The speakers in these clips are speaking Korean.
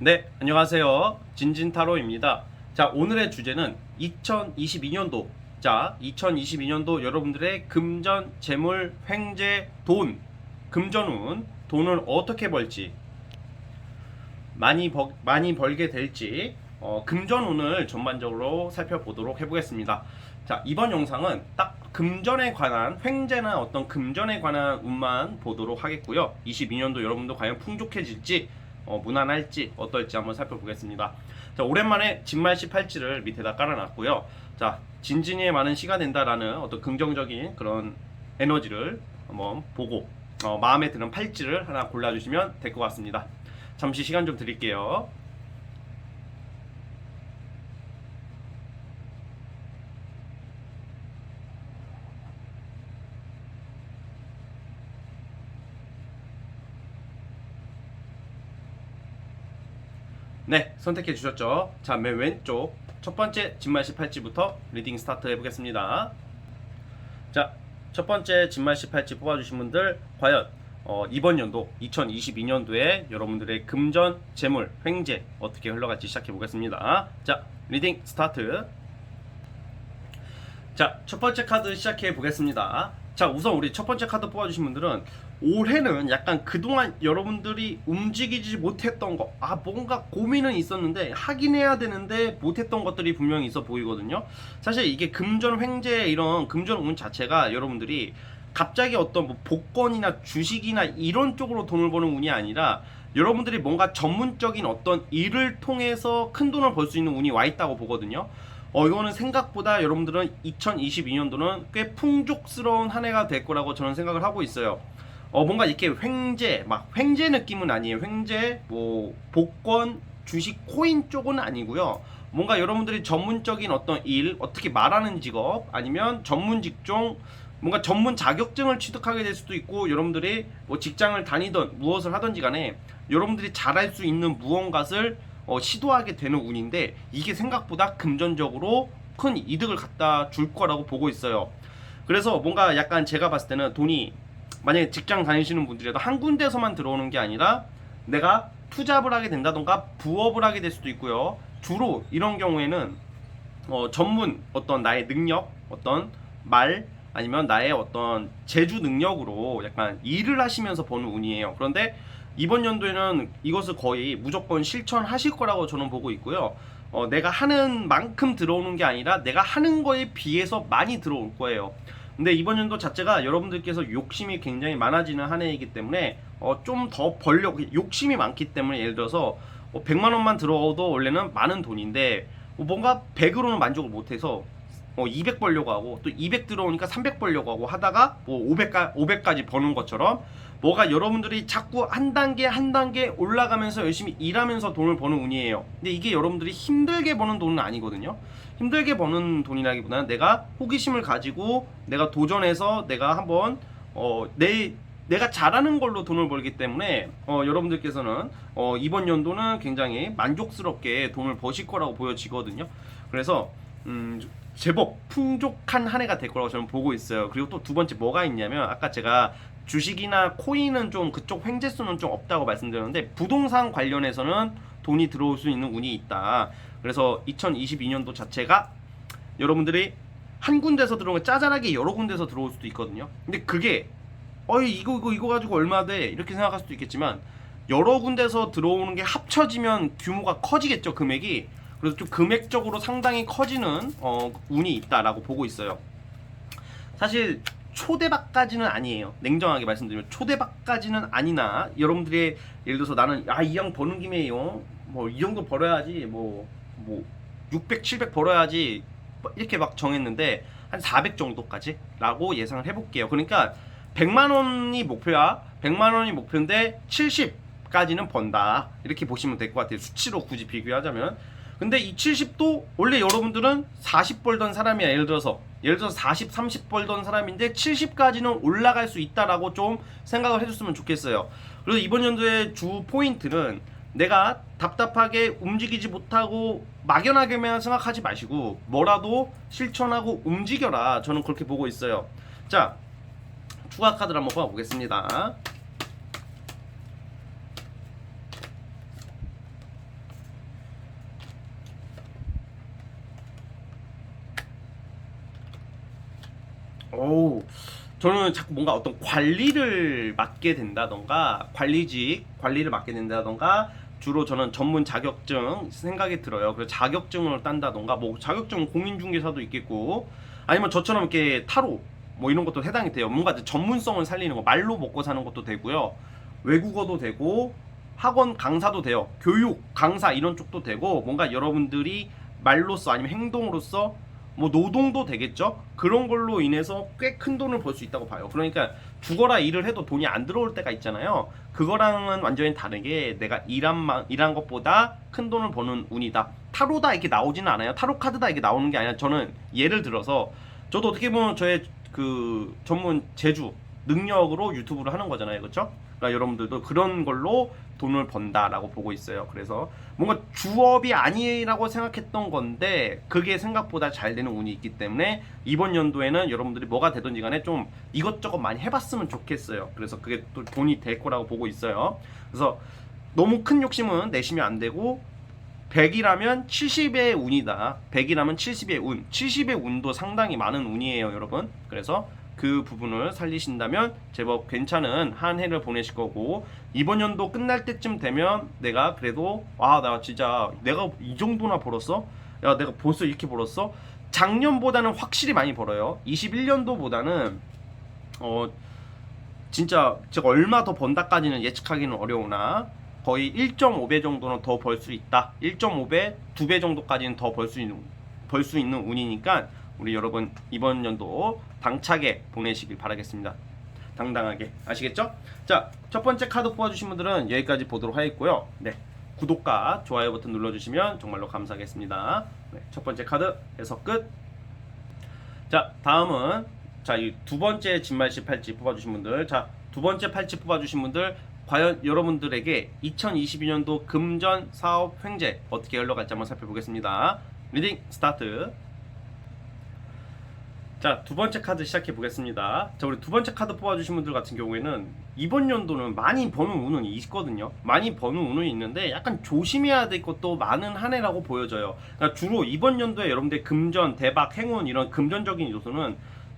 네, 안녕하세요. 진진타로입니다. 자, 오늘의 주제는 2022년도. 자, 2022년도 여러분들의 금전, 재물, 횡재, 돈, 금전운, 돈을 어떻게 벌지, 많이 벌게 될지, 금전운을 전반적으로 살펴보도록 해보겠습니다. 자, 이번 영상은 딱 금전에 관한, 횡재나 어떤 금전에 관한 운만 보도록 하겠고요. 22년도 여러분도 과연 풍족해질지, 무난할지 어떨지 한번 살펴보겠습니다. 자, 오랜만에 진말씨 팔찌를 밑에다 깔아놨고요. 자, 진진이에 많은 시가 된다라는 어떤 긍정적인 그런 에너지를 한번 보고 마음에 드는 팔찌를 하나 골라주시면 될 것 같습니다. 잠시 시간 좀 드릴게요. 네, 선택해 주셨죠? 자, 맨 왼쪽 첫 번째 진말씨 팔찌부터 리딩 스타트 해보겠습니다. 자, 첫 번째 진말씨 팔찌 뽑아주신 분들 과연 이번 연도 2022년도에 여러분들의 금전, 재물, 횡재 어떻게 흘러갈지 시작해 보겠습니다. 자, 리딩 스타트. 자, 첫 번째 카드 시작해 보겠습니다. 자, 우선 우리 첫 번째 카드 뽑아주신 분들은 올해는 약간 그동안 여러분들이 움직이지 못했던 거, 뭔가 고민은 있었는데 하긴 해야 되는데 못했던 것들이 분명히 있어 보이거든요. 사실 이게 금전 횡재 이런 금전 운 자체가 여러분들이 갑자기 어떤 뭐 복권이나 주식이나 이런 쪽으로 돈을 버는 운이 아니라 여러분들이 뭔가 전문적인 어떤 일을 통해서 큰 돈을 벌 수 있는 운이 와 있다고 보거든요. 이거는 생각보다 여러분들은 2022년도는 꽤 풍족스러운 한 해가 될 거라고 저는 생각을 하고 있어요. 뭔가 이렇게 횡재 느낌은 아니에요. 횡재, 뭐, 복권, 주식, 코인 쪽은 아니고요. 뭔가 여러분들이 전문적인 어떤 일, 어떻게 말하는 직업, 아니면 전문 직종, 뭔가 전문 자격증을 취득하게 될 수도 있고, 여러분들이 뭐 직장을 다니던 무엇을 하든지 간에 여러분들이 잘할 수 있는 무언가를 시도하게 되는 운인데 이게 생각보다 금전적으로 큰 이득을 갖다 줄 거라고 보고 있어요. 그래서 뭔가 약간 제가 봤을 때는 돈이 만약에 직장 다니시는 분들이라도 한 군데서만 들어오는 게 아니라 내가 투잡을 하게 된다던가 부업을 하게 될 수도 있고요. 주로 이런 경우에는 전문 어떤 나의 능력, 어떤 말 아니면 나의 어떤 제주 능력으로 약간 일을 하시면서 버는 운이에요. 그런데 이번 연도에는 이것을 거의 무조건 실천하실 거라고 저는 보고 있고요. 내가 하는 만큼 들어오는 게 아니라 내가 하는 거에 비해서 많이 들어올 거예요. 근데 이번 연도 자체가 여러분들께서 욕심이 굉장히 많아지는 한 해이기 때문에 좀 더 벌려고 욕심이 많기 때문에 예를 들어서 100만 원만 들어오도 원래는 많은 돈인데 뭔가 100으로는 만족을 못해서 200 벌려고 하고 또 200 들어오니까 300 벌려고 하고 하다가 뭐 500까지 버는 것처럼 뭐가 여러분들이 자꾸 한 단계 한 단계 올라가면서 열심히 일하면서 돈을 버는 운이에요. 근데 이게 여러분들이 힘들게 버는 돈은 아니거든요. 힘들게 버는 돈이라기보다는 내가 호기심을 가지고 내가 도전해서 내가 한번 내가 잘하는 걸로 돈을 벌기 때문에 여러분들께서는 이번 연도는 굉장히 만족스럽게 돈을 버실 거라고 보여지거든요. 그래서 제법 풍족한 한 해가 될 거라고 저는 보고 있어요. 그리고 또 두 번째 뭐가 있냐면 아까 제가 주식이나 코인은 좀 그쪽 횡재수는 좀 없다고 말씀드렸는데 부동산 관련해서는 돈이 들어올 수 있는 운이 있다. 그래서 2022년도 자체가 여러분들이 한 군데서 들어오면 짜잘하게 여러 군데서 들어올 수도 있거든요. 근데 그게 이거 가지고 얼마 돼? 이렇게 생각할 수도 있겠지만 여러 군데서 들어오는 게 합쳐지면 규모가 커지겠죠, 금액이. 그래서 좀 금액적으로 상당히 커지는 운이 있다라고 보고 있어요. 사실 초대박까지는 아니에요. 냉정하게 말씀드리면 초대박까지는 아니나 여러분들의 예를 들어서 나는 이 양 버는 김에요. 뭐 이 정도 벌어야지 뭐 600, 700 벌어야지 이렇게 막 정했는데 한 400 정도까지라고 예상을 해볼게요. 그러니까 100만 원이 목표야. 100만 원이 목표인데 70까지는 번다. 이렇게 보시면 될 것 같아요. 수치로 굳이 비교하자면. 근데 이 70도 원래 여러분들은 40 벌던 사람이야. 예를 들어서 40, 30 벌던 사람인데 70까지는 올라갈 수 있다라고 좀 생각을 해줬으면 좋겠어요. 그래서 이번 연도의 주 포인트는 내가 답답하게 움직이지 못하고 막연하게만 생각하지 마시고 뭐라도 실천하고 움직여라. 저는 그렇게 보고 있어요. 자, 추가 카드를 한번 뽑아보겠습니다. 되고, 저는 자꾸 뭔가 어떤 관리를 맡게 된다던가 관리를 맡게 된다던가, 주로 저는 전문 자격증 생각이 들어요. 그래서 자격증을 딴다던가, 뭐 자격증 공인중개사도 있겠고, 아니면 저처럼 이렇게 타로 뭐 이런 것도 해당이 돼요. 뭔가 전문성을 살리는 거, 말로 먹고 사는 것도 되고요, 외국어도 되고, 학원 강사도 돼요. 교육 강사 이런 쪽도 되고, 뭔가 여러분들이 말로써 아니면 행동으로써 뭐 노동도 되겠죠. 그런 걸로 인해서 꽤 큰 돈을 벌 수 있다고 봐요. 그러니까 죽어라 일을 해도 돈이 안 들어올 때가 있잖아요. 그거랑은 완전히 다르게 내가 일한 것보다 큰 돈을 버는 운이다. 타로다 이렇게 나오지는 않아요. 타로 카드다 이렇게 나오는 게 아니라, 저는 예를 들어서 저도 어떻게 보면 저의 그 전문 재주 능력으로 유튜브를 하는 거잖아요. 그렇죠? 그러니까 여러분들도 그런 걸로 돈을 번다라고 보고 있어요. 그래서 뭔가 주업이 아니라고 생각했던 건데 그게 생각보다 잘 되는 운이 있기 때문에 이번 연도에는 여러분들이 뭐가 되든지 간에 좀 이것저것 많이 해봤으면 좋겠어요. 그래서 그게 또 돈이 될 거라고 보고 있어요. 그래서 너무 큰 욕심은 내시면 안 되고, 100이라면 70의 운이다. 100이라면 70의 운. 70의 운도 상당히 많은 운이에요, 여러분. 그래서 그 부분을 살리신다면 제법 괜찮은 한 해를 보내실 거고, 이번 연도 끝날 때쯤 되면 내가 그래도 나 진짜 내가 이 정도나 벌었어? 야, 내가 벌써 이렇게 벌었어? 작년보다는 확실히 많이 벌어요. 21년도보다는 진짜 제가 얼마 더 번다까지는 예측하기는 어려우나 거의 1.5배 정도는 더 벌 수 있다. 1.5배, 2배 정도까지는 더 벌 수 있는 운이니까 우리 여러분 이번 연도 당차게 보내시길 바라겠습니다. 당당하게. 아시겠죠? 자, 첫 번째 카드 뽑아주신 분들은 여기까지 보도록 하겠고요. 네, 구독과 좋아요 버튼 눌러주시면 정말로 감사하겠습니다. 네, 첫 번째 카드 해석 끝. 자, 다음은 이 두 번째 진말씨 팔찌 뽑아주신 분들, 두 번째 팔찌 뽑아주신 분들, 과연 여러분들에게 2022년도 금전 사업 횡재 어떻게 흘러갈지 한번 살펴보겠습니다. 리딩 스타트. 자, 두 번째 카드 시작해 보겠습니다. 자, 우리 두 번째 카드 뽑아주신 분들 같은 경우에는 이번 연도는 많이 버는 운은 있거든요. 많이 버는 운은 있는데 약간 조심해야 될 것도 많은 한 해라고 보여져요. 그러니까 주로 이번 연도에 여러분들 금전, 대박, 행운 이런 금전적인 요소는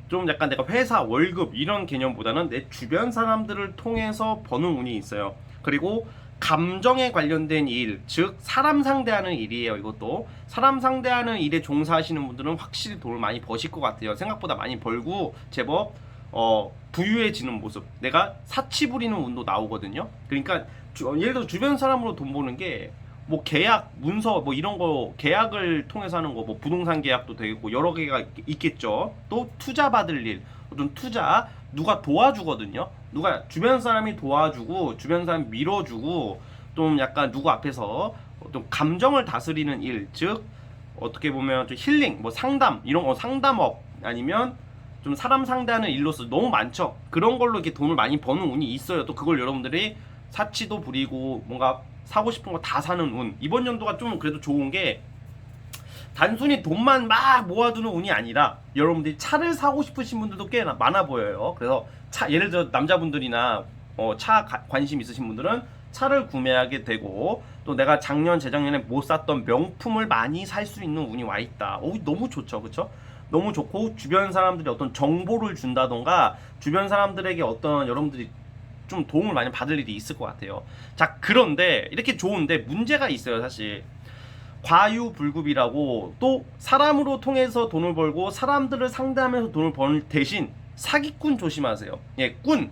좀 약간 내가 회사 월급 이런 개념보다는 내 주변 사람들을 통해서 버는 운이 있어요. 그리고 감정에 관련된 일, 즉 사람 상대하는 일이에요. 이것도 사람 상대하는 일에 종사하시는 분들은 확실히 돈을 많이 버실 것 같아요. 생각보다 많이 벌고 제법 부유해지는 모습, 내가 사치 부리는 운도 나오거든요. 그러니까 예를 들어 주변 사람으로 돈 버는 게 뭐 계약, 문서 뭐 이런 거 계약을 통해서 하는 거, 뭐 부동산 계약도 되겠고 여러 개가 있겠죠. 또 투자 받을 일, 어떤 투자 누가 도와주거든요. 누가 주변 사람이 도와주고 주변 사람이 밀어주고 좀 약간 누구 앞에서 좀 감정을 다스리는 일, 즉 어떻게 보면 좀 힐링, 뭐 상담 이런 거, 상담업 아니면 좀 사람 상대하는 일로서 너무 많죠. 그런 걸로 이렇게 돈을 많이 버는 운이 있어요. 또 그걸 여러분들이 사치도 부리고 뭔가 사고 싶은 거 다 사는 운. 이번 연도가 좀 그래도 좋은 게 단순히 돈만 막 모아두는 운이 아니라 여러분들이 차를 사고 싶으신 분들도 꽤 많아 보여요. 그래서 예를 들어 남자분들이나 차 관심 있으신 분들은 차를 구매하게 되고, 또 내가 작년 재작년에 못 샀던 명품을 많이 살 수 있는 운이 와 있다. 너무 좋죠. 그쵸? 너무 좋고, 주변 사람들이 어떤 정보를 준다던가 주변 사람들에게 어떤 여러분들이 좀 도움을 많이 받을 일이 있을 것 같아요. 자, 그런데 이렇게 좋은데 문제가 있어요. 사실 과유불급이라고, 또 사람으로 통해서 돈을 벌고 사람들을 상대하면서 돈을 버는 대신 사기꾼 조심하세요. 예, 꾼.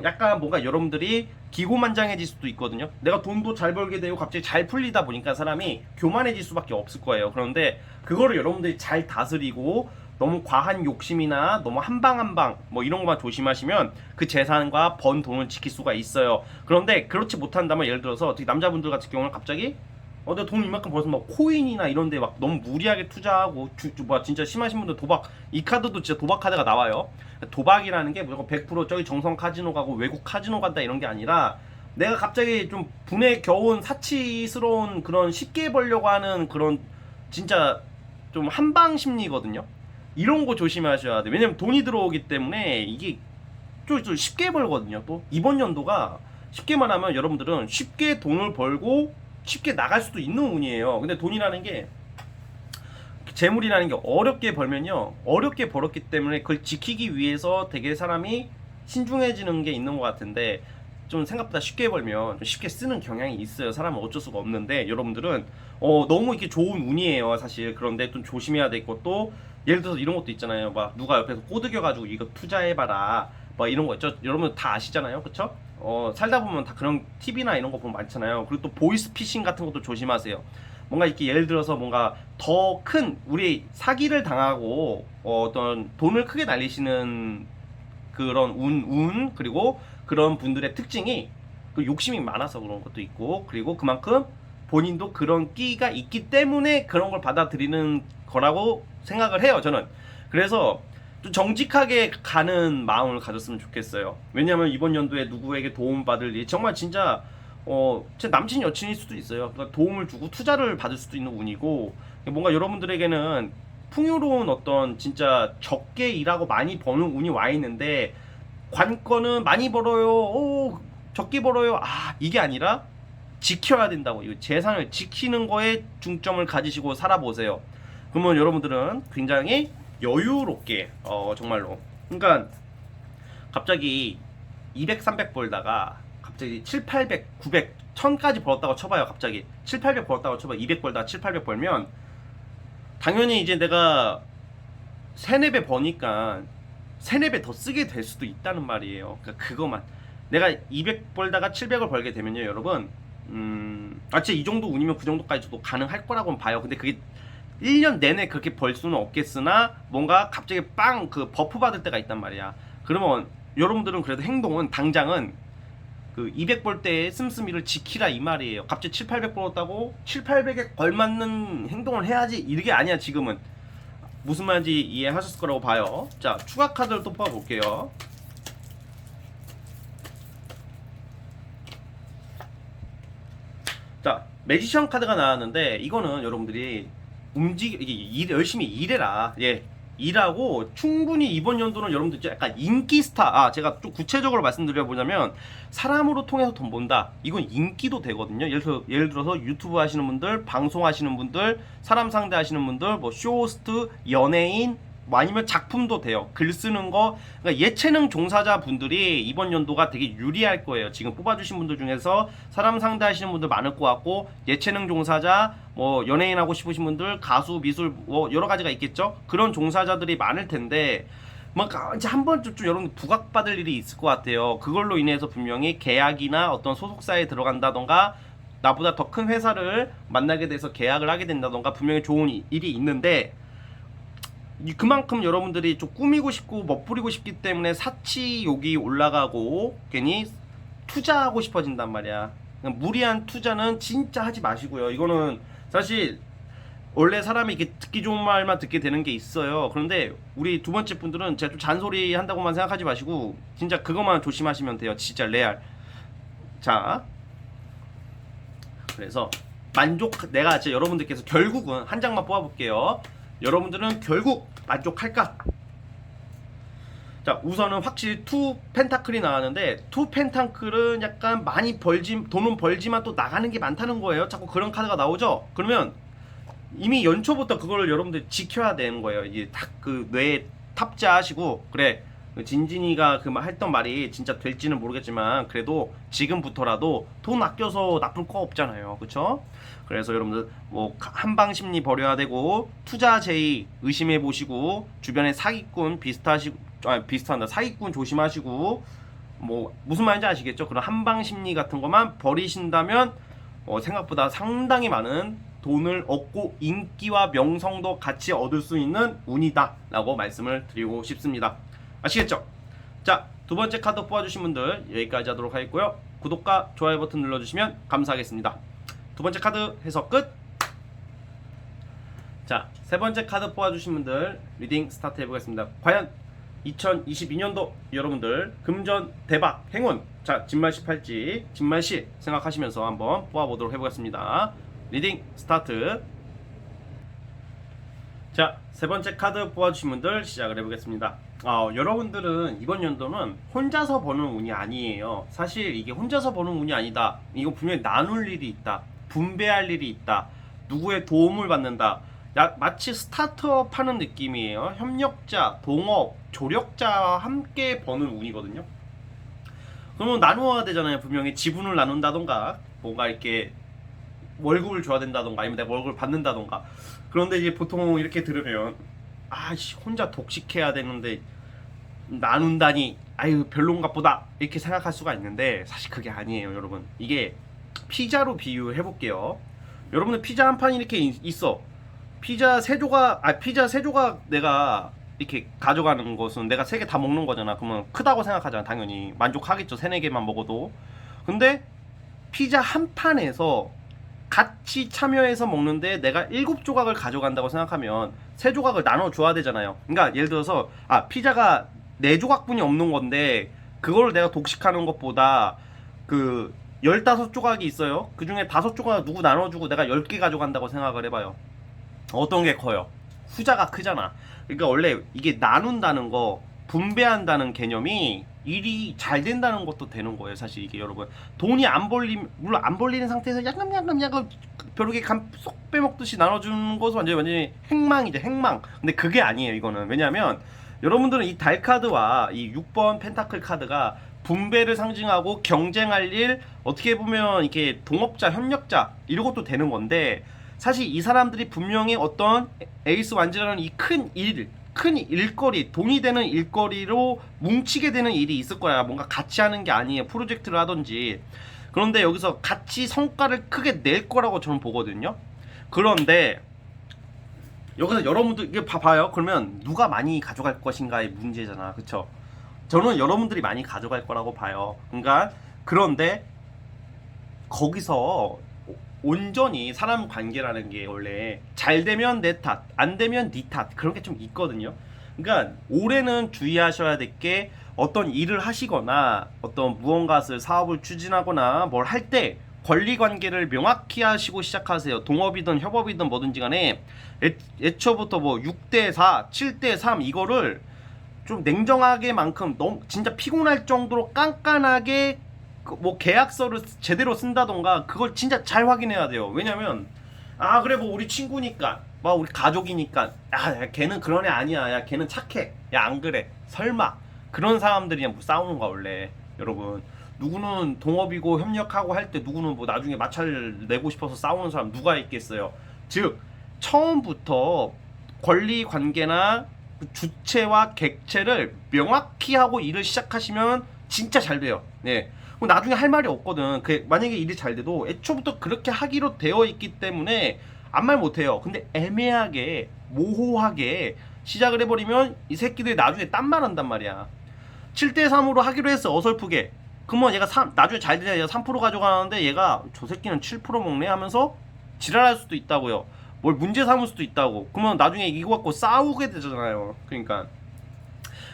약간 뭔가 여러분들이 기고만장해질 수도 있거든요. 내가 돈도 잘 벌게 되고 갑자기 잘 풀리다 보니까 사람이 교만해질 수밖에 없을 거예요. 그런데 그거를 여러분들이 잘 다스리고 너무 과한 욕심이나 너무 한방 뭐 이런 것만 조심하시면 그 재산과 번 돈을 지킬 수가 있어요. 그런데 그렇지 못한다면, 예를 들어서 어떻게 남자분들 같은 경우는 갑자기 내가 돈 이만큼 벌어서 막 코인이나 이런 데 막 너무 무리하게 투자하고 진짜 심하신 분들 도박, 이 카드도 진짜 도박 카드가 나와요. 도박이라는 게 무조건 100% 저기 정성 카지노 가고 외국 카지노 간다 이런 게 아니라, 내가 갑자기 좀 분에 겨운 사치스러운 그런 쉽게 벌려고 하는 그런 진짜 좀 한방 심리거든요. 이런 거 조심하셔야 돼요. 왜냐면 돈이 들어오기 때문에 이게 좀 쉽게 벌거든요. 또 이번 연도가 쉽게 말하면 여러분들은 쉽게 돈을 벌고 쉽게 나갈 수도 있는 운이에요. 근데 돈이라는 게 재물이라는 게 어렵게 벌면요, 어렵게 벌었기 때문에 그걸 지키기 위해서 되게 사람이 신중해지는 게 있는 것 같은데, 좀 생각보다 쉽게 벌면 좀 쉽게 쓰는 경향이 있어요. 사람은 어쩔 수가 없는데, 여러분들은 너무 이게 좋은 운이에요 사실. 그런데 좀 조심해야 될 것도, 예를 들어서 이런 것도 있잖아요. 막 누가 옆에서 꼬드겨가지고 이거 투자해봐라 막 이런 거 있죠. 여러분 다 아시잖아요, 그쵸? 살다 보면 다 그런 팁이나 이런 거 보면 많잖아요. 그리고 또 보이스피싱 같은 것도 조심하세요. 뭔가 이렇게 예를 들어서 뭔가 더 큰 우리 사기를 당하고 어떤 돈을 크게 날리시는 그런 그리고 그런 분들의 특징이 그 욕심이 많아서 그런 것도 있고, 그리고 그만큼 본인도 그런 끼가 있기 때문에 그런 걸 받아들이는 거라고 생각을 해요, 저는. 그래서 좀 정직하게 가는 마음을 가졌으면 좋겠어요. 왜냐면 이번 연도에 누구에게 도움받을 일, 정말 진짜 제 남친 여친일 수도 있어요. 그러니까 도움을 주고 투자를 받을 수도 있는 운이고, 뭔가 여러분들에게는 풍요로운 어떤 진짜 적게 일하고 많이 버는 운이 와 있는데, 관건은 많이 벌어요, 적게 벌어요, 이게 아니라 지켜야 된다고. 이 재산을 지키는 거에 중점을 가지시고 살아보세요. 그러면 여러분들은 굉장히 여유롭게 정말로, 그러니까 갑자기 200, 300 벌다가 갑자기 7, 800, 900, 1000까지 벌었다고 쳐봐요. 갑자기 7, 800 벌었다고 쳐봐요. 200 벌다가 7, 800 벌면 당연히 이제 내가 3, 4배 버니까 3, 4배 더 쓰게 될 수도 있다는 말이에요. 그러니까 그거만, 내가 200 벌다가 700을 벌게 되면요, 여러분, 진짜 이 정도 운이면 그 정도까지 저도 가능할 거라고 봐요. 근데 그게 1년 내내 그렇게 벌 수는 없겠으나, 뭔가 갑자기 빵 그 버프 받을 때가 있단 말이야. 그러면 여러분들은 그래도 행동은, 당장은 그 200 벌 때의 씀씀이를 지키라 이 말이에요. 갑자기 7, 800 벌었다고 7, 800에 걸맞는 행동을 해야지, 이게 아니야. 지금은 무슨 말인지 이해하셨을 거라고 봐요. 자, 추가 카드를 또 뽑아볼게요. 자, 매지션 카드가 나왔는데, 이거는 여러분들이 열심히 일해라. 예. 일하고 충분히 이번 연도는 여러분들 약간 인기 스타, 제가 좀 구체적으로 말씀드려보자면, 사람으로 통해서 돈 번다, 이건 인기도 되거든요. 예를 들어서 유튜브 하시는 분들, 방송 하시는 분들, 사람 상대하시는 분들, 뭐 쇼호스트, 연예인, 뭐 아니면 작품도 돼요. 글 쓰는 거. 그러니까 예체능 종사자 분들이 이번 연도가 되게 유리할 거예요. 지금 뽑아주신 분들 중에서 사람 상대하시는 분들 많을 것 같고, 예체능 종사자, 뭐 연예인 하고 싶으신 분들, 가수, 미술, 뭐 여러 가지가 있겠죠. 그런 종사자들이 많을 텐데, 뭔가 이제 한 번쯤 여러분 부각받을 일이 있을 것 같아요. 그걸로 인해서 분명히 계약이나 어떤 소속사에 들어간다던가, 나보다 더 큰 회사를 만나게 돼서 계약을 하게 된다던가, 분명히 좋은 일이 있는데, 그만큼 여러분들이 좀 꾸미고 싶고 멋부리고 싶기 때문에 사치욕이 올라가고 괜히 투자하고 싶어진단 말이야. 무리한 투자는 진짜 하지 마시고요. 이거는 사실 원래 사람이 이렇게 듣기 좋은 말만 듣게 되는 게 있어요. 그런데 우리 두 번째 분들은 제가 좀 잔소리 한다고만 생각하지 마시고 진짜 그것만 조심하시면 돼요. 진짜 레알. 자, 그래서 내가 진짜 여러분들께서 결국은 한 장만 뽑아볼게요. 여러분들은 결국 만족할까? 자, 우선은 확실히 투 펜타클이 나왔는데, 투 펜타클은 약간 많이 돈은 벌지만 또 나가는 게 많다는 거예요. 자꾸 그런 카드가 나오죠? 그러면 이미 연초부터 그걸 여러분들 지켜야 되는 거예요. 이게 딱 그 뇌에 탑재하시고, 그래, 진진이가 그 했던 말이 진짜 될지는 모르겠지만, 그래도 지금부터라도 돈 아껴서 나쁠 거 없잖아요. 그쵸? 그래서 여러분들 뭐 한방 심리 버려야 되고, 투자 제의 의심해 보시고, 주변에 사기꾼 비슷한다, 사기꾼 조심하시고, 뭐 무슨 말인지 아시겠죠? 그런 한방 심리 같은 것만 버리신다면 생각보다 상당히 많은 돈을 얻고 인기와 명성도 같이 얻을 수 있는 운이다 라고 말씀을 드리고 싶습니다. 아시겠죠? 자, 두 번째 카드 뽑아주신 분들 여기까지 하도록 하겠고요. 구독과 좋아요 버튼 눌러주시면 감사하겠습니다. 두 번째 카드 해석 끝. 자, 세 번째 카드 뽑아주신 분들 리딩 스타트 해보겠습니다. 과연 2022년도 여러분들 금전 대박 행운, 자, 진말시 팔찌, 진말시 생각하시면서 한번 뽑아보도록 해보겠습니다. 리딩 스타트. 자, 세 번째 카드 뽑아주신 분들 시작을 해보겠습니다. 여러분들은 이번 연도는 혼자서 버는 운이 아니에요. 사실 이게 혼자서 버는 운이 아니다. 이거 분명히 나눌 일이 있다, 분배할 일이 있다, 누구의 도움을 받는다, 마치 스타트업 하는 느낌이에요. 협력자, 동업, 조력자와 함께 버는 운이거든요. 그러면 나누어야 되잖아요. 분명히 지분을 나눈다던가 뭔가 이렇게 월급을 줘야 된다던가 아니면 내가 월급을 받는다던가. 그런데 이제 보통 이렇게 들으면 아씨 혼자 독식해야 되는데 나눈다니 아유 별론가 보다 이렇게 생각할 수가 있는데 사실 그게 아니에요. 여러분, 이게 피자로 비유해 볼게요. 여러분들 피자 한 판이 이렇게 있어. 피자 세 조각 내가 이렇게 가져가는 것은 내가 세 개 다 먹는 거잖아. 그러면 크다고 생각하잖아. 당연히 만족하겠죠. 세네 개만 먹어도. 근데 피자 한 판에서 같이 참여해서 먹는데 내가 7조각을 가져간다고 생각하면 3조각을 나눠줘야 되잖아요. 그러니까 예를 들어서 피자가 4조각분이 없는 건데 그걸 내가 독식하는 것보다 그 15조각이 있어요. 그 중에 5조각 누구 나눠주고 내가 10개 가져간다고 생각을 해봐요. 어떤 게 커요? 후자가 크잖아. 그러니까 원래 이게 나눈다는 거, 분배한다는 개념이 일이 잘 된다는 것도 되는 거예요. 사실 이게 여러분 돈이 안 벌림 물론 안 벌리는 상태에서 약간 벼룩에 쏙 빼먹듯이 나눠주는 것은 완전히 행망이죠. 행망. 근데 그게 아니에요. 이거는 왜냐하면 여러분들은 이 달 카드와 이 6번 펜타클 카드가 분배를 상징하고 경쟁할 일, 어떻게 보면 이렇게 동업자, 협력자 이런 것도 되는 건데 사실 이 사람들이 분명히 어떤 에이스 완전한 이 큰 일거리, 돈이 되는 일거리로 뭉치게 되는 일이 있을 거야. 뭔가 같이 하는 게 아니에요. 프로젝트를 하든지. 그런데 여기서 같이 성과를 크게 낼 거라고 저는 보거든요. 그런데 여기서 여러분들 이게 봐봐요. 그러면 누가 많이 가져갈 것인가의 문제잖아. 그쵸? 저는 여러분들이 많이 가져갈 거라고 봐요. 그러니까 그런데 거기서 온전히 사람 관계라는 게 원래 잘 되면 내 탓, 안 되면 네 탓 그런 게 좀 있거든요. 그러니까 올해는 주의하셔야 될 게 어떤 일을 하시거나 어떤 무언가를 사업을 추진하거나 뭘 할 때 권리 관계를 명확히 하시고 시작하세요. 동업이든 협업이든 뭐든지 간에 애초부터 뭐 6대 4, 7대 3 이거를 좀 냉정하게만큼 너무 진짜 피곤할 정도로 깐깐하게 뭐 계약서를 제대로 쓴다던가 그걸 진짜 잘 확인해야 돼요. 왜냐면 그래 뭐 우리 친구니까 뭐 우리 가족이니까 야 걔는 그런 애 아니야. 야 걔는 착해. 야 안 그래. 설마 그런 사람들이랑 뭐 싸우는 거야 원래. 여러분 누구는 동업이고 협력하고 할 때 누구는 뭐 나중에 마찰 내고 싶어서 싸우는 사람 누가 있겠어요. 즉 처음부터 권리 관계나 주체와 객체를 명확히 하고 일을 시작하시면 진짜 잘 돼요. 네. 나중에 할 말이 없거든. 만약에 일이 잘 돼도 애초부터 그렇게 하기로 되어 있기 때문에 아무 말 못해요. 근데 애매하게 모호하게 시작을 해버리면 이 새끼들이 나중에 딴 말 한단 말이야. 7대3으로 하기로 했어. 어설프게. 그러면 얘가 나중에 잘 되냐 얘가 3% 가져가는데 얘가 저 새끼는 7% 먹네 하면서 지랄할 수도 있다고요. 뭘 문제 삼을 수도 있다고. 그러면 나중에 이거 갖고 싸우게 되잖아요. 그러니까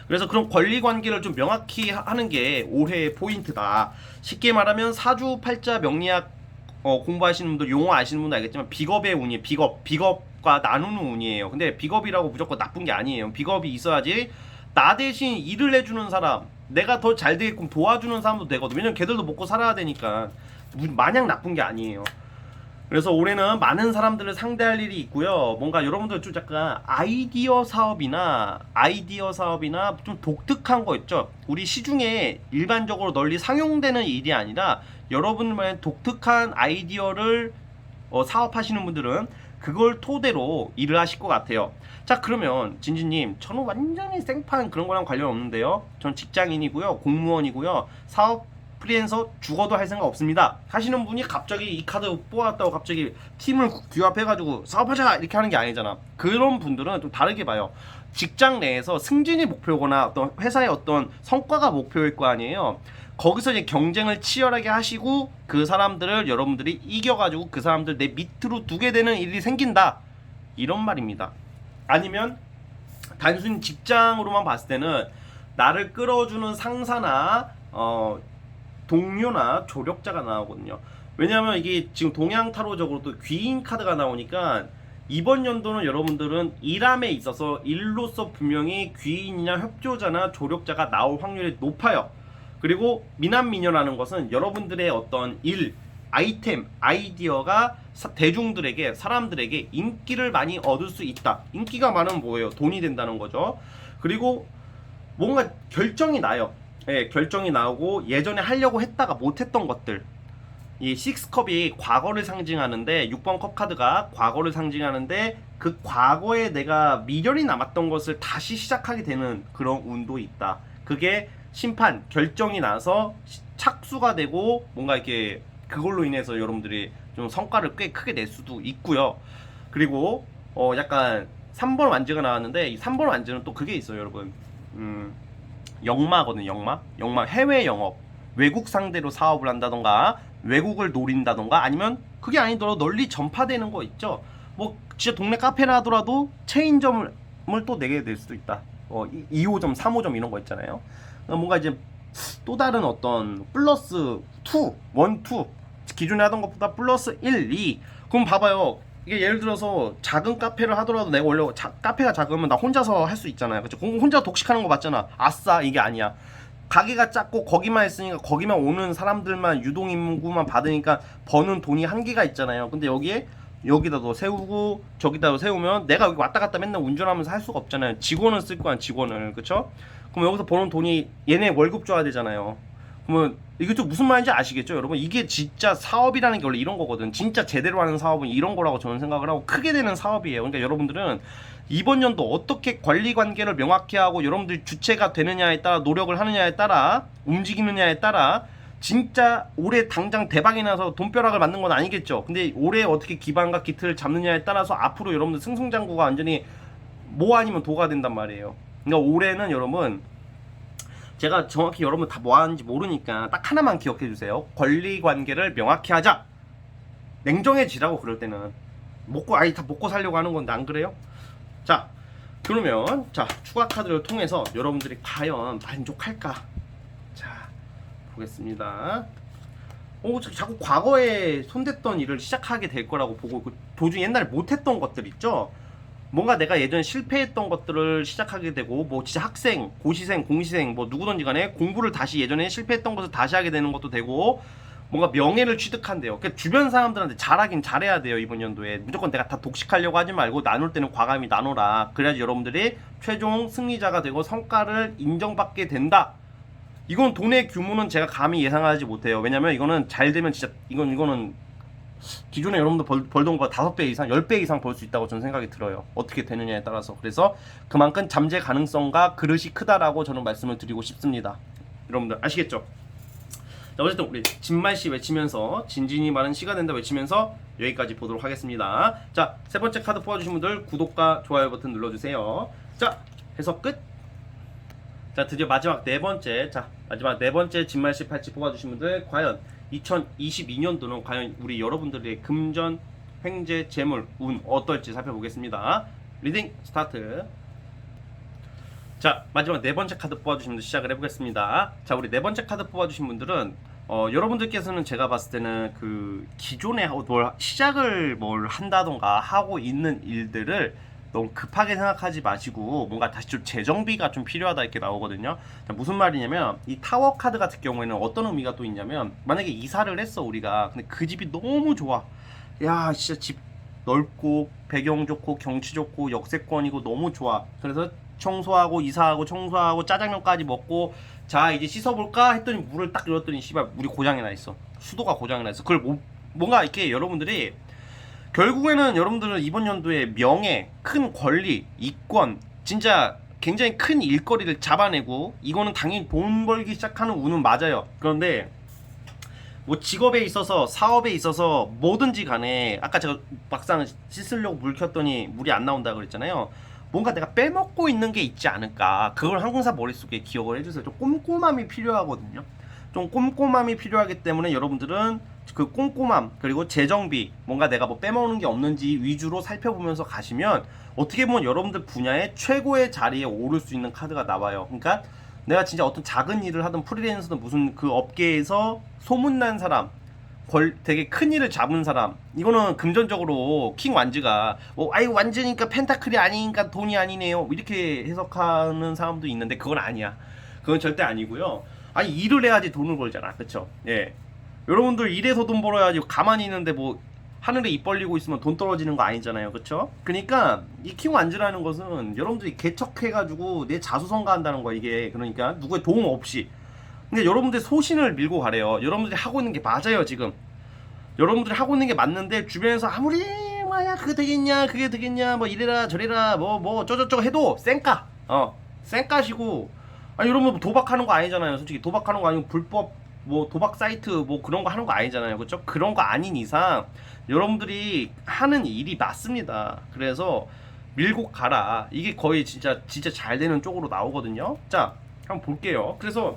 그래서 그런 권리 관계를 좀 명확히 하는 게 올해의 포인트다. 쉽게 말하면 사주팔자 명리학 공부하시는 분들 용어 아시는 분들 알겠지만 비겁의 운이에요. 비겁과 나누는 운이에요. 근데 비겁이라고 무조건 나쁜 게 아니에요. 비겁이 있어야지 나 대신 일을 해주는 사람, 내가 더 잘 되게끔 도와주는 사람도 되거든. 왜냐면 걔들도 먹고 살아야 되니까 마냥 나쁜 게 아니에요. 그래서 올해는 많은 사람들을 상대할 일이 있고요. 뭔가 여러분들 좀 약간 아이디어 사업이나 좀 독특한 거 있죠. 우리 시중에 일반적으로 널리 상용되는 일이 아니라 여러분만의 독특한 아이디어를 사업하시는 분들은 그걸 토대로 일을 하실 것 같아요. 자, 그러면 진진님, 저는 완전히 생판 그런 거랑 관련 없는데요. 전 직장인이고요, 공무원이고요, 사업 프리랜서 죽어도 할 생각 없습니다 하시는 분이 갑자기 이 카드 뽑았다고 갑자기 팀을 규합해가지고 사업하자 이렇게 하는 게 아니잖아. 그런 분들은 좀 다르게 봐요. 직장 내에서 승진이 목표거나 어떤 회사의 어떤 성과가 목표일 거 아니에요. 거기서 이제 경쟁을 치열하게 하시고 그 사람들을 여러분들이 이겨가지고 그 사람들 내 밑으로 두게 되는 일이 생긴다 이런 말입니다. 아니면 단순히 직장으로만 봤을 때는 나를 끌어주는 상사나 동료나 조력자가 나오거든요. 왜냐하면 이게 지금 동양 타로적으로 또 귀인 카드가 나오니까 이번 연도는 여러분들은 일함에 있어서 일로서 분명히 귀인이나 협조자나 조력자가 나올 확률이 높아요. 그리고 미남미녀라는 것은 여러분들의 어떤 일, 아이템, 아이디어가 대중들에게, 사람들에게 인기를 많이 얻을 수 있다. 인기가 많으면 뭐예요? 돈이 된다는 거죠. 그리고 뭔가 결정이 나요. 예, 결정이 나오고 예전에 하려고 했다가 못했던 것들. 이 6컵이 과거를 상징하는데 6번 컵 카드가 과거를 상징하는데 그 과거에 내가 미련이 남았던 것을 다시 시작하게 되는 그런 운도 있다. 그게 심판 결정이 나서 착수가 되고 뭔가 이렇게 그걸로 인해서 여러분들이 좀 성과를 꽤 크게 낼 수도 있고요. 그리고 약간 3번 완즈가 나왔는데 이 3번 완즈는 또 그게 있어요, 여러분. 영마거든요. 영마 해외 영업, 외국 상대로 사업을 한다던가 외국을 노린다던가 아니면 그게 아니더라도 널리 전파되는 거 있죠. 뭐 진짜 동네 카페나 하더라도 체인점을 또 내게 될 수도 있다. 2호점, 3호점 이런 거 있잖아요. 뭔가 이제 또 다른 어떤 플러스 2, 1, 2 기존에 하던 것보다 플러스 1, 2 그럼 봐봐요. 이게 예를 들어서 작은 카페를 하더라도 내가 원래 카페가 작으면 나 혼자서 할 수 있잖아요. 그쵸? 혼자 독식하는 거 맞잖아. 아싸 이게 아니야. 가게가 작고 거기만 있으니까 거기만 오는 사람들만 유동인구만 받으니까 버는 돈이 한계가 있잖아요. 근데 여기다도 세우고 저기다도 세우면 내가 여기 왔다 갔다 맨날 운전하면서 할 수가 없잖아요. 직원을 쓸 거야, 직원을. 그쵸? 그럼 여기서 버는 돈이 얘네 월급 줘야 되잖아요. 그러면 이게 좀 무슨 말인지 아시겠죠, 여러분? 이게 진짜 사업이라는 게 원래 이런 거거든. 진짜 제대로 하는 사업은 이런 거라고 저는 생각을 하고 크게 되는 사업이에요. 그러니까 여러분들은 이번 연도 어떻게 관리 관계를 명확히 하고 여러분들이 주체가 되느냐에 따라 노력을 하느냐에 따라 움직이느냐에 따라 진짜 올해 당장 대박이 나서 돈벼락을 맞는 건 아니겠죠. 근데 올해 어떻게 기반과 기틀을 잡느냐에 따라서 앞으로 여러분들 승승장구가 완전히 뭐 아니면 도가 된단 말이에요. 그러니까 올해는 여러분 제가 정확히 여러분 다 뭐 하는지 모르니까 딱 하나만 기억해 주세요. 권리 관계를 명확히 하자. 냉정해지라고 그럴 때는 다 먹고 살려고 하는 건데 안 그래요? 자, 그러면 추가 카드를 통해서 여러분들이 과연 만족할까? 자, 보겠습니다. 자꾸 과거에 손댔던 일을 시작하게 될 거라고 보고 도중에 옛날에 못했던 것들 있죠? 뭔가 내가 예전에 실패했던 것들을 시작하게 되고 뭐 진짜 학생, 고시생, 공시생 뭐 누구든지 간에 공부를 다시 예전에 실패했던 것을 다시 하게 되는 것도 되고 뭔가 명예를 취득한대요. 그러니까 주변 사람들한테 잘하긴 잘해야 돼요. 이번 연도에 무조건 내가 다 독식하려고 하지 말고 나눌 때는 과감히 나눠라. 그래야지 여러분들이 최종 승리자가 되고 성과를 인정받게 된다. 이건 돈의 규모는 제가 감히 예상하지 못해요. 왜냐면 이거는 잘 되면 진짜 이거는 기존에 여러분들 벌던 것보다 5배 이상, 10배 이상 벌 수 있다고 저는 생각이 들어요. 어떻게 되느냐에 따라서. 그래서 그만큼 잠재 가능성과 그릇이 크다라고 저는 말씀을 드리고 싶습니다. 여러분들 아시겠죠? 자, 어쨌든 우리 진말씨 외치면서 진진이 많은 시가 된다 외치면서 여기까지 보도록 하겠습니다. 자, 세 번째 카드 뽑아주신 분들 구독과 좋아요 버튼 눌러주세요. 자, 해석 끝. 자, 드디어 마지막 네 번째 진말씨 팔찌 뽑아주신 분들 과연 2022년도는 과연 우리 여러분들의 금전, 횡재, 재물, 운 어떨지 살펴보겠습니다. 리딩 스타트. 자, 마지막 네 번째 카드 뽑아주신 분들 시작을 해보겠습니다. 자, 우리 네 번째 카드 뽑아주신 분들은 여러분들께서는 제가 봤을 때는 그 기존에 시작을 한다던가 하고 있는 일들을 너무 급하게 생각하지 마시고 뭔가 다시 좀 재정비가 좀 필요하다 이렇게 나오거든요. 자, 무슨 말이냐면 이 타워 카드 같은 경우에는 어떤 의미가 또 있냐면 만약에 이사를 했어 우리가. 근데 그 집이 너무 좋아. 야 진짜 집 넓고 배경 좋고 경치 좋고 역세권이고 너무 좋아. 그래서 청소하고 이사하고 청소하고 짜장면까지 먹고 자 이제 씻어볼까 했더니 물을 딱 열었더니 씨발 물이 고장이 나 있어. 수도가 고장이 나 있어. 그걸 뭔가 이렇게 여러분들이 결국에는 여러분들은 이번 연도에 명예, 큰 권리, 이권 진짜 굉장히 큰 일거리를 잡아내고 이거는 당연히 돈 벌기 시작하는 운은 맞아요. 그런데 뭐 직업에 있어서 사업에 있어서 뭐든지 간에 아까 제가 막상 씻으려고 물 켰더니 물이 안 나온다 그랬잖아요. 뭔가 내가 빼먹고 있는 게 있지 않을까. 그걸 항상 머릿속에 기억을 해주세요. 좀 꼼꼼함이 필요하거든요. 좀 꼼꼼함이 필요하기 때문에 여러분들은 그 꼼꼼함 그리고 재정비 뭔가 내가 뭐 빼먹는 게 없는지 위주로 살펴보면서 가시면 어떻게 보면 여러분들 분야의 최고의 자리에 오를 수 있는 카드가 나와요. 그러니까 내가 진짜 어떤 작은 일을 하든 프리랜서든 무슨 그 업계에서 소문난 사람 되게 큰 일을 잡은 사람 이거는 금전적으로 킹 완즈가 아이고 완즈니까 펜타클이 아니니까 돈이 아니네요 이렇게 해석하는 사람도 있는데 그건 아니야. 그건 절대 아니고요. 아니 일을 해야지 돈을 벌잖아. 그쵸? 예. 여러분들 일해서 돈 벌어야지 가만히 있는데 뭐 하늘에 입 벌리고 있으면 돈 떨어지는 거 아니잖아요, 그쵸? 그러니까 익히고 앉으라는 것은 여러분들이 개척해가지고 내 자수성가한다는 거야. 이게 그러니까 누구의 도움 없이. 근데 여러분들 소신을 밀고 가래요. 여러분들이 하고 있는 게 맞아요. 지금 여러분들이 하고 있는 게 맞는데 주변에서 아무리 뭐야 그게 되겠냐 그게 되겠냐 뭐 이래라 저래라 뭐 어쩌저쩌고 해도 쌩까 쌩까시고. 아니 여러분 도박하는 거 아니잖아요. 솔직히 도박하는 거 아니고 불법 뭐 도박 사이트 뭐 그런 거 하는 거 아니잖아요. 그렇죠? 그런 거 아닌 이상 여러분들이 하는 일이 맞습니다. 그래서 밀고 가라. 이게 거의 진짜 잘 되는 쪽으로 나오거든요. 자, 한번 볼게요. 그래서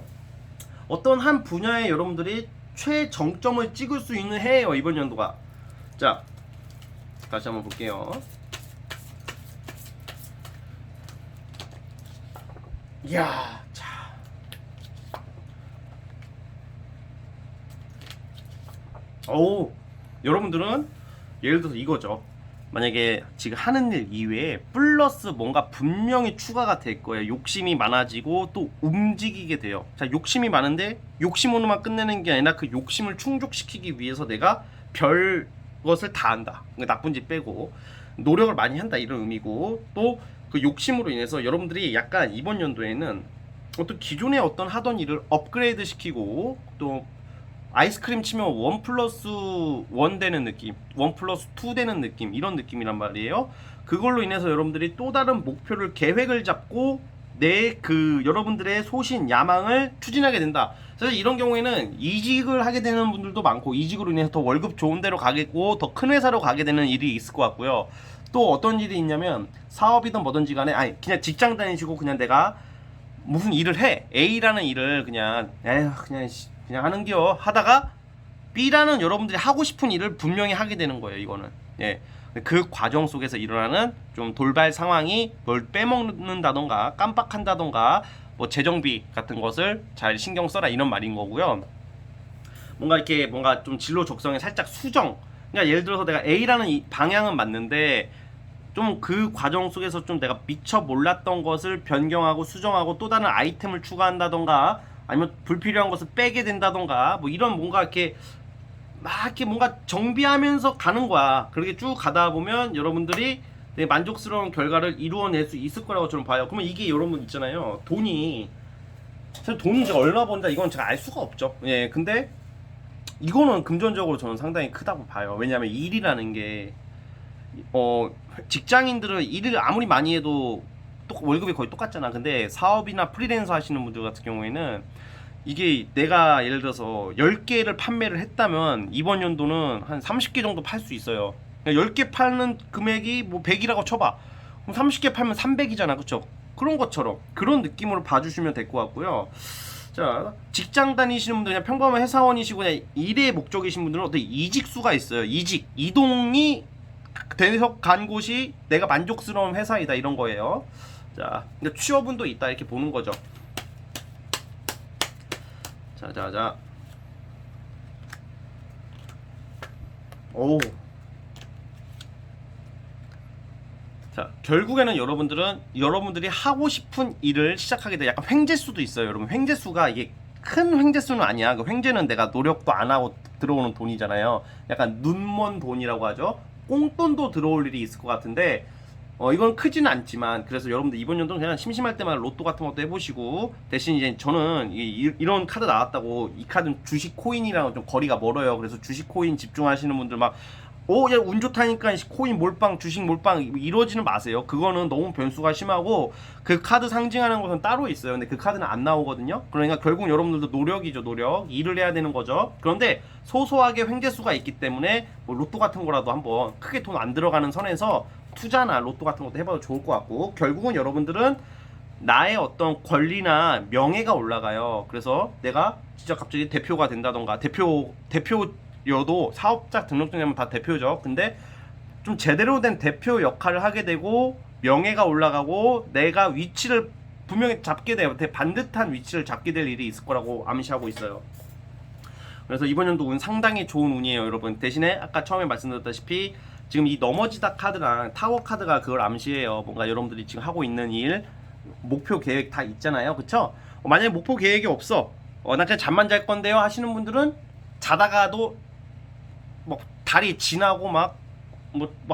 어떤 한 분야에 여러분들이 최정점을 찍을 수 있는 해예요, 이번 연도가. 자, 다시 한번 볼게요. 이야, 자. 오, 여러분들은 예를 들어서 이거죠. 만약에 지금 하는 일 이외에 플러스 뭔가 분명히 추가가 될 거예요. 욕심이 많아지고 또 움직이게 돼요. 자, 욕심이 많은데 욕심으로만 끝내는 게 아니라 그 욕심을 충족시키기 위해서 내가 별 것을 다 한다. 나쁜 짓 빼고 노력을 많이 한다 이런 의미고, 또 그 욕심으로 인해서 여러분들이 약간 이번 연도에는 어떤 기존에 어떤 하던 일을 업그레이드 시키고, 또 아이스크림 치면 1+1 되는 느낌, 1+2 되는 느낌, 이런 느낌이란 말이에요. 그걸로 인해서 여러분들이 또 다른 목표를 계획을 잡고 내 그 여러분들의 소신 야망을 추진하게 된다. 사실 이런 경우에는 이직을 하게 되는 분들도 많고, 이직으로 인해서 더 월급 좋은 데로 가겠고 더 큰 회사로 가게 되는 일이 있을 것 같고요. 또 어떤 일이 있냐면 사업이든 뭐든지 간에 아니 그냥 직장 다니시고 그냥 내가 무슨 일을 해, A라는 일을 그냥 그냥 하는겨 하다가 B라는 여러분들이 하고 싶은 일을 분명히 하게 되는 거예요. 이거는 그 과정 속에서 일어나는 좀 돌발 상황이 뭘 빼먹는다던가 깜빡한다던가 뭐 재정비 같은 것을 잘 신경 써라 이런 말인 거고요. 뭔가 이렇게 뭔가 좀 진로 적성에 살짝 수정, 그러니까 예를 들어서 내가 A라는 이 방향은 맞는데 좀 그 과정 속에서 좀 내가 미처 몰랐던 것을 변경하고 수정하고 또 다른 아이템을 추가한다던가 아니면 불필요한 것을 빼게 된다던가 뭐 이런 뭔가 이렇게 막 이렇게 뭔가 정비하면서 가는 거야. 그렇게 쭉 가다 보면 여러분들이 되게 만족스러운 결과를 이루어낼 수 있을 거라고 저는 봐요. 그러면 이게 여러분 있잖아요. 사실 돈이 제가 얼마 번다 이건 제가 알 수가 없죠. 근데 이거는 금전적으로 저는 상당히 크다고 봐요. 왜냐하면 일이라는 게 직장인들은 일을 아무리 많이 해도 월급이 거의 똑같잖아. 근데 사업이나 프리랜서 하시는 분들 같은 경우에는 이게 내가 예를 들어서 10개를 판매를 했다면 이번 연도는 한 30개 정도 팔 수 있어요. 10개 파는 금액이 뭐 100이라고 쳐봐. 그럼 30개 팔면 300이잖아. 그쵸? 그런 것처럼 그런 느낌으로 봐주시면 될 것 같고요. 자, 직장 다니시는 분들, 그냥 평범한 회사원이시고 그냥 일의 목적이신 분들은 어떤 이직수가 있어요. 이동이 돼서 간 곳이 내가 만족스러운 회사이다 이런 거예요. 자, 근데 취업운도 있다 이렇게 보는 거죠. 자. 오. 자, 결국에는 여러분들이 하고 싶은 일을 시작하게 돼. 약간 횡재수도 있어요. 여러분, 횡재수가 이게 큰 횡재수는 아니야. 그 횡재는 내가 노력도 안 하고 들어오는 돈이잖아요. 약간 눈먼 돈이라고 하죠. 꽁돈도 들어올 일이 있을 것 같은데 이건 크지는 않지만, 그래서 여러분들 이번 연도는 그냥 심심할 때마다 로또 같은 것도 해보시고, 대신 이제 저는 이런 카드 나왔다고 이 카드는 주식 코인이랑 좀 거리가 멀어요. 그래서 주식 코인 집중하시는 분들 막 야, 운 좋다니까 코인 몰빵, 주식 몰빵 이러지는 마세요. 그거는 너무 변수가 심하고 그 카드 상징하는 것은 따로 있어요. 근데 그 카드는 안 나오거든요. 그러니까 결국 여러분들도 노력이죠, 노력. 일을 해야 되는 거죠. 그런데 소소하게 횡재수가 있기 때문에 뭐 로또 같은 거라도 한번 크게 돈 안 들어가는 선에서 투자나 로또 같은 것도 해봐도 좋을 것 같고, 결국은 여러분들은 나의 어떤 권리나 명예가 올라가요. 그래서 내가 진짜 갑자기 대표가 된다던가, 대표여도 사업자 등록증이면 다 대표죠. 근데 좀 제대로 된 대표 역할을 하게 되고 명예가 올라가고 내가 위치를 분명히 잡게 돼요. 반듯한 위치를 잡게 될 일이 있을 거라고 암시하고 있어요. 그래서 이번 연도 운 상당히 좋은 운이에요, 여러분. 대신에 아까 처음에 말씀드렸다시피 지금 이 넘어지다 카드랑 타워 카드가 그걸 암시해요. 뭔가 여러분들이 지금 하고 있는 일, 목표 계획 다 있잖아요. 그쵸? 만약에 목표 계획이 없어, 나 그냥 잠만 잘 건데요 하시는 분들은 자다가도 막 다리 지나고 막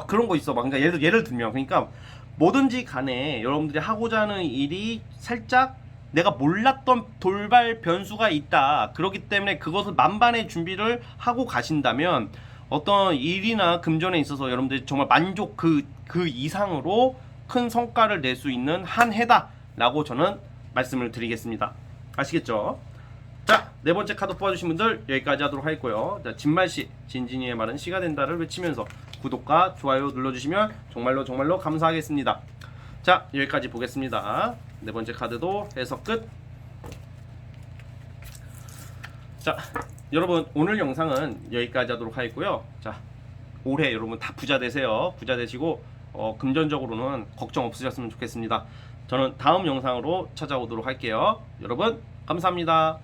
그런 거 있어. 막 그러니까 예를 들면 그러니까 뭐든지 간에 여러분들이 하고자 하는 일이 살짝 내가 몰랐던 돌발 변수가 있다. 그렇기 때문에 그것을 만반의 준비를 하고 가신다면 어떤 일이나 금전에 있어서 여러분들이 정말 만족 그 이상으로 큰 성과를 낼 수 있는 한 해다라고 저는 말씀을 드리겠습니다. 아시겠죠? 자, 네 번째 카드 뽑아주신 분들 여기까지 하도록 하겠고요. 자, 진말씨, 진진이의 말은 씨가 된다를 외치면서 구독과 좋아요 눌러주시면 정말로 감사하겠습니다. 자, 여기까지 보겠습니다. 네 번째 카드도 해석 끝. 자, 여러분 오늘 영상은 여기까지 하도록 하겠고요. 자, 올해 여러분 다 부자 되세요. 부자 되시고 금전적으로는 걱정 없으셨으면 좋겠습니다. 저는 다음 영상으로 찾아오도록 할게요. 여러분 감사합니다.